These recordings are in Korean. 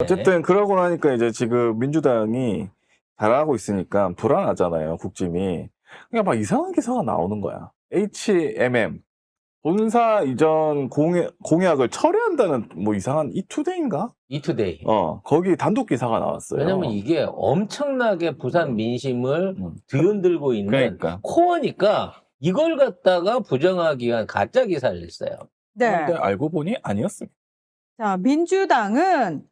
어쨌든 그러고 나니까 이제 지금 민주당이 잘하고 있으니까 불안하잖아요, 국짐이. 그러니까 막 이상한 기사가 나오는 거야. HMM 본사 이전 공약을 철회한다는 뭐 이상한 이투데이인가? 이투데이. 거기 단독 기사가 나왔어요. 왜냐면 이게 엄청나게 부산 민심을 뒤흔들고 있는 그러니까. 코어니까 이걸 갖다가 부정하기 위한 가짜 기사를 냈어요. 네. 그런데 알고 보니 아니었습니다. 자, 민주당은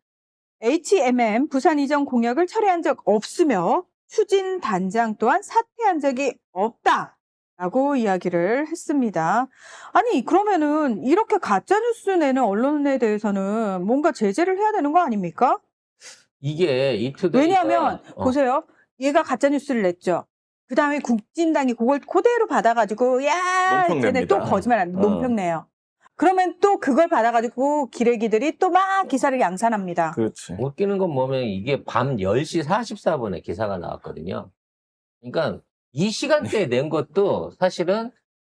HMM 부산 이전 공약을 철회한 적 없으며 추진 단장 또한 사퇴한 적이 없다라고 이야기를 했습니다. 아니, 그러면은 이렇게 가짜 뉴스 내는 언론에 대해서는 뭔가 제재를 해야 되는 거 아닙니까? 이게 이투데이가 왜냐하면 보세요. 얘가 가짜 뉴스를 냈죠. 그 다음에 국진당이 그걸 그대로 받아가지고 야, 논평 쟤네 또 냅니다. 거짓말, 논평 내요. 그러면 또 그걸 받아가지고 기레기들이 또 막 기사를 양산합니다. 그렇지. 웃기는 건 뭐면 이게 밤 10시 44분에 기사가 나왔거든요. 그러니까 이 시간대에 낸 것도 사실은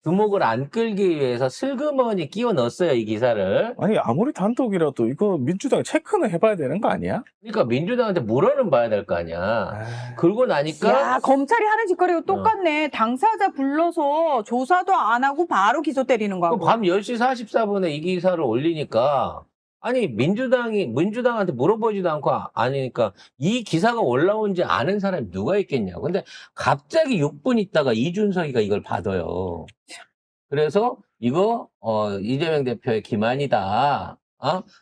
주목을 안 끌기 위해서 슬그머니 끼워 넣었어요, 이 기사를. 아니 아무리 단독이라도 이거 민주당 체크는 해봐야 되는 거 아니야? 그러니까 민주당한테 물어는 봐야 될 거 아니야. 그러고 나니까 야, 검찰이 하는 짓거리가 똑같네. 당사자 불러서 조사도 안 하고 바로 기소 때리는 거고. 밤 10시 44분에 이 기사를 올리니까 아니 민주당한테 물어보지도 않고 아니니까 이 기사가 올라온 지 아는 사람이 누가 있겠냐고. 근데 갑자기 6분 있다가 이준석이가 이걸 받아요. 그래서 이거 이재명 대표의 기만이다.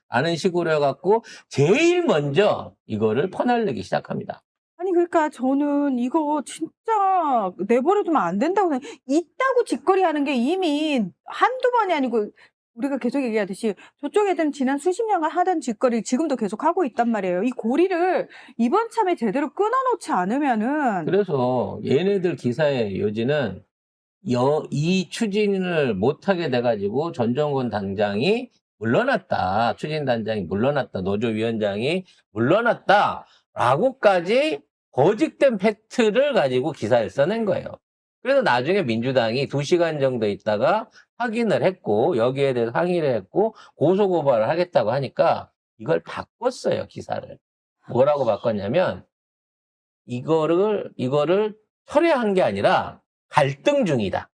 라는 식으로 해갖고 제일 먼저 이거를 퍼날르기 시작합니다. 아니, 그러니까 저는 이거 진짜 내버려두면 안 된다고 생각해요. 있다고 짓거리 하는 게 이미 한두 번이 아니고 우리가 계속 얘기하듯이 저쪽 애들은 지난 수십 년간 하던 짓거리 지금도 계속 하고 있단 말이에요. 이 고리를 이번 참에 제대로 끊어놓지 않으면은. 그래서 얘네들 기사의 요지는 이 추진을 못하게 돼가지고 전정권 단장이 물러났다. 추진단장이 물러났다. 노조위원장이 물러났다라고까지 거짓된 팩트를 가지고 기사를 써낸 거예요. 그래서 나중에 민주당이 2시간 정도 있다가 확인을 했고 여기에 대해서 항의를 했고 고소고발을 하겠다고 하니까 이걸 바꿨어요. 기사를. 뭐라고 바꿨냐면 이거를 철회한 게 아니라 갈등 중이다.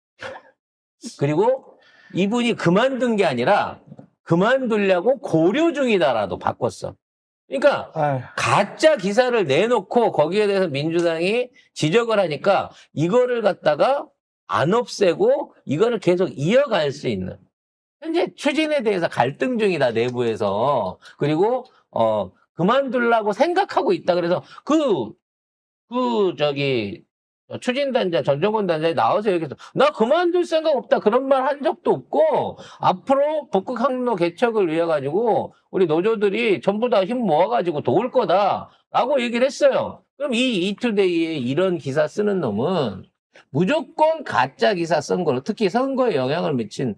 그리고 이분이 그만둔 게 아니라 그만두려고 고려 중이다라도 바꿨어. 그러니까 가짜 기사를 내놓고 거기에 대해서 민주당이 지적을 하니까 이거를 갖다가 안 없애고 이거를 계속 이어갈 수 있는. 현재 추진에 대해서 갈등 중이다, 내부에서. 그리고 그만두려고 생각하고 있다. 그래서 추진단장, 전정권 단장이 나와서 얘기해서 나 그만둘 생각 없다. 그런 말 한 적도 없고 앞으로 북극 항로 개척을 위해 가지고 우리 노조들이 전부 다 힘 모아가지고 도울 거다라고 얘기를 했어요. 그럼 이 이투데이에 이런 기사 쓰는 놈은 무조건 가짜 기사 쓴 걸로, 특히 선거에 영향을 미칠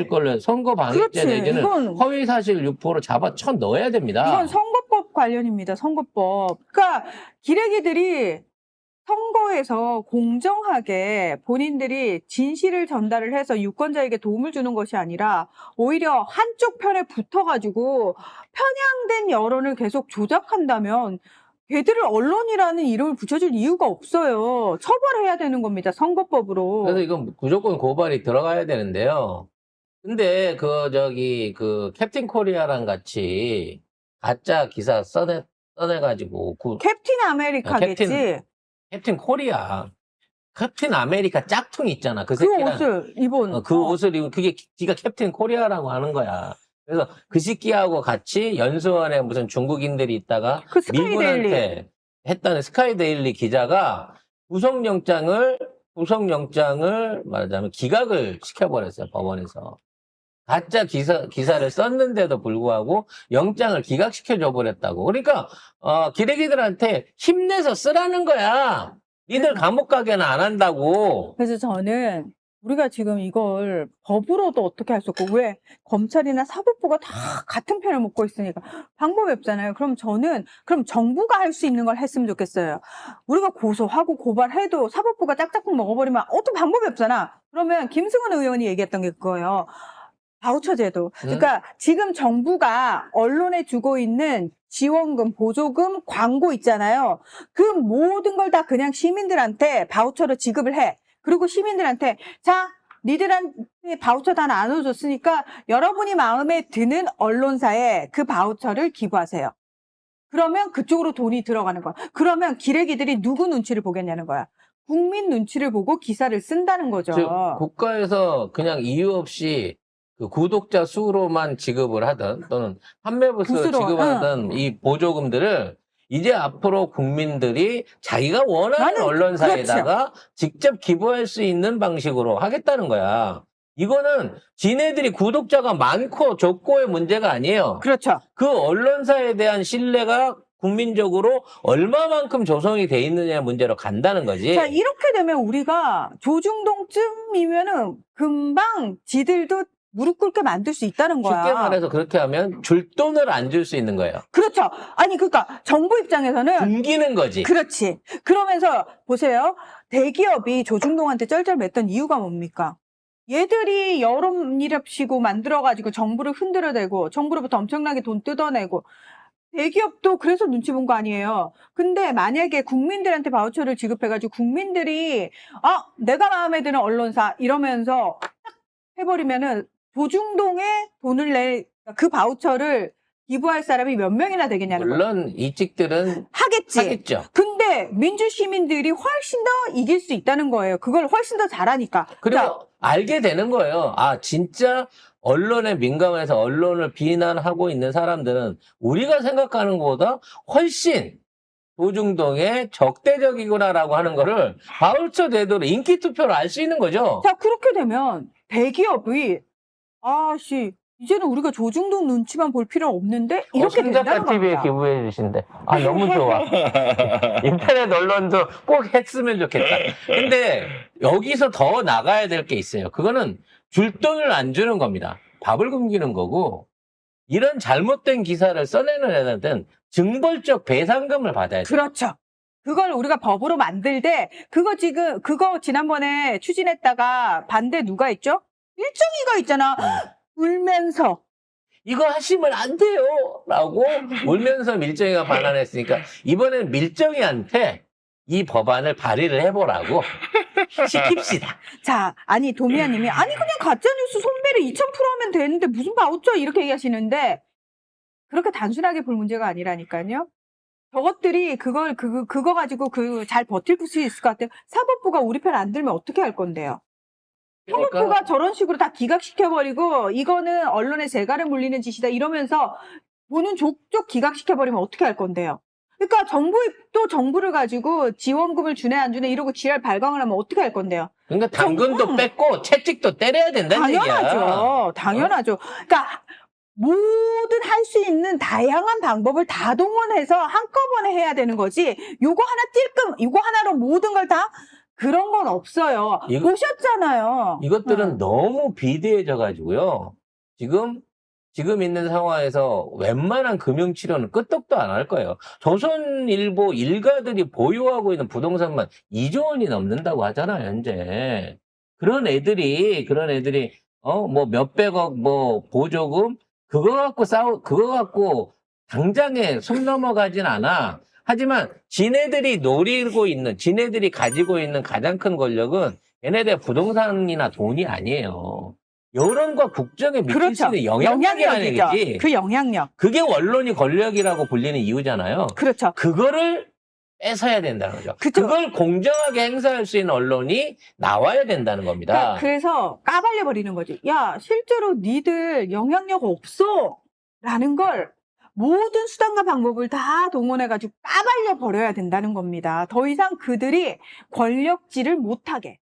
걸로 선거 방해죄 내지는 허위사실 유포로 잡아쳐 넣어야 됩니다. 이건 선거법 관련입니다. 선거법. 그러니까 기레기들이 선거에서 공정하게 본인들이 진실을 전달을 해서 유권자에게 도움을 주는 것이 아니라 오히려 한쪽 편에 붙어가지고 편향된 여론을 계속 조작한다면 걔들을 언론이라는 이름을 붙여줄 이유가 없어요. 처벌해야 되는 겁니다. 선거법으로. 그래서 이건 무조건 고발이 들어가야 되는데요. 근데 캡틴 코리아랑 같이 가짜 기사 써내가지고 캡틴 아메리카겠지. 캡틴 코리아. 캡틴 아메리카 짝퉁 있잖아. 그 옷을 입은. 옷을 입은, 그게 지가 캡틴 코리아라고 하는 거야. 그래서 그 새끼하고 같이 연수원에 무슨 중국인들이 있다가 미군한테 했다는 스카이데일리 기자가 구속영장을 말하자면 기각을 시켜버렸어요. 법원에서. 가짜 기사를 썼는데도 불구하고 영장을 기각시켜줘 버렸다고. 그러니까 기레기들한테 힘내서 쓰라는 거야. 니들 감옥 가게는 안 한다고. 그래서 저는 우리가 지금 이걸 법으로도 어떻게 할 수 없고, 왜 검찰이나 사법부가 다 같은 편을 먹고 있으니까 방법이 없잖아요. 그럼 정부가 할 수 있는 걸 했으면 좋겠어요. 우리가 고소하고 고발해도 사법부가 짝짝꿍 먹어버리면 어떤 방법이 없잖아. 그러면 김승원 의원이 얘기했던 게 그거예요. 바우처 제도. 그러니까 지금 정부가 언론에 주고 있는 지원금, 보조금, 광고 있잖아요. 그 모든 걸 다 그냥 시민들한테 바우처로 지급을 해. 그리고 시민들한테 자, 니들한테 바우처 다 나눠줬으니까 여러분이 마음에 드는 언론사에 그 바우처를 기부하세요. 그러면 그쪽으로 돈이 들어가는 거야. 그러면 기레기들이 누구 눈치를 보겠냐는 거야. 국민 눈치를 보고 기사를 쓴다는 거죠. 즉 국가에서 그냥 이유 없이 그 구독자 수로만 지급을 하든 또는 판매부수로 부수로, 지급하든 이 보조금들을 이제 앞으로 국민들이 자기가 원하는 나는 언론사에다가 직접 기부할 수 있는 방식으로 하겠다는 거야. 이거는 지네들이 구독자가 많고 적고의 문제가 아니에요. 그렇죠. 그 언론사에 대한 신뢰가 국민적으로 얼마만큼 조성이 돼 있느냐의 문제로 간다는 거지. 자, 이렇게 되면 우리가 조중동쯤이면은 금방 지들도 무릎 꿇게 만들 수 있다는 거야. 쉽게 말해서 그렇게 하면 줄 돈을 안 줄 수 있는 거예요. 그렇죠. 아니, 그러니까 정부 입장에서는 굶기는 거지. 그렇지. 그러면서 보세요. 대기업이 조중동한테 쩔쩔맸던 이유가 뭡니까? 얘들이 여론이랍시고 만들어가지고 정부를 흔들어대고 정부로부터 엄청나게 돈 뜯어내고 대기업도 그래서 눈치 본 거 아니에요. 근데 만약에 국민들한테 바우처를 지급해가지고 국민들이 내가 마음에 드는 언론사 이러면서 딱 해버리면은 조중동에 돈을 낼 그 바우처를 기부할 사람이 몇 명이나 되겠냐는 거예요. 물론 이직들은 하겠지. 하겠죠. 근데 민주 시민들이 훨씬 더 이길 수 있다는 거예요. 그걸 훨씬 더 잘하니까. 그리고 자, 알게 되는 거예요. 아, 진짜 언론에 민감해서 언론을 비난하고 있는 사람들은 우리가 생각하는 것보다 훨씬 조중동에 적대적이구나라고 하는 거를 바우처 제도로 인기 투표로 알 수 있는 거죠. 자, 그렇게 되면 대기업이 이제는 우리가 조중동 눈치만 볼 필요 없는데 이렇게 된다는 TV에 겁니다. 기부해 주신대. 아, 너무 좋아. 인터넷 언론도 꼭 했으면 좋겠다. 근데 여기서 더 나가야 될 게 있어요. 그거는 줄 돈을 안 주는 겁니다. 밥을 굶기는 거고, 이런 잘못된 기사를 써내는 애들한테는 징벌적 배상금을 받아야 돼요. 그렇죠. 그걸 우리가 법으로 만들 때 그거 지난번에 추진했다가 반대 누가 했죠? 일정이가 있잖아. 울면서 이거 하시면 안 돼요! 라고 울면서 밀정이가 반환했으니까 이번엔 밀정이한테 이 법안을 발의를 해보라고 시킵시다. 자, 아니 도미아님이 아니 그냥 가짜뉴스 손배를 2000% 하면 되는데 무슨 바우처 이렇게 얘기하시는데 그렇게 단순하게 볼 문제가 아니라니까요. 저것들이 그거 가지고 잘 버틸 수 있을 것 같아요. 사법부가 우리 편 안 들면 어떻게 할 건데요? 사법부가 저런 식으로 다 기각시켜버리고 이거는 언론의 재갈을 물리는 짓이다 이러면서 보는 족족 기각시켜버리면 어떻게 할 건데요? 그러니까 정부를 가지고 지원금을 주네 안 주네 이러고 지랄 발광을 하면 어떻게 할 건데요? 그러니까 당근도 뺏고 채찍도 때려야 된다는 얘기야. 당연하죠. 그러니까 모든 할 수 있는 다양한 방법을 다 동원해서 한꺼번에 해야 되는 거지. 요거 하나로 모든 걸 다 그런 건 없어요. 보셨잖아요. 이것들은 너무 비대해져가지고요. 지금 있는 상황에서 웬만한 금융치료는 끄떡도 안 할 거예요. 조선일보 일가들이 보유하고 있는 부동산만 2조 원이 넘는다고 하잖아요, 현재. 그런 애들이, 뭐 몇백억 보조금, 그거 갖고 당장에 숨 넘어가진 않아. 하지만 지네들이 가지고 있는 가장 큰 권력은 얘네들 부동산이나 돈이 아니에요. 여론과 국정에 미칠 수 있는 영향력이라는 얘기지. 그 영향력. 그게 언론이 권력이라고 불리는 이유잖아요. 그렇죠. 그거를 뺏어야 된다는 거죠. 그쵸. 그걸 공정하게 행사할 수 있는 언론이 나와야 된다는 겁니다. 그래서 까발려 버리는 거지. 야, 실제로 니들 영향력 없어. 라는 걸 모든 수단과 방법을 다 동원해가지고 까발려 버려야 된다는 겁니다. 더 이상 그들이 권력질을 못하게.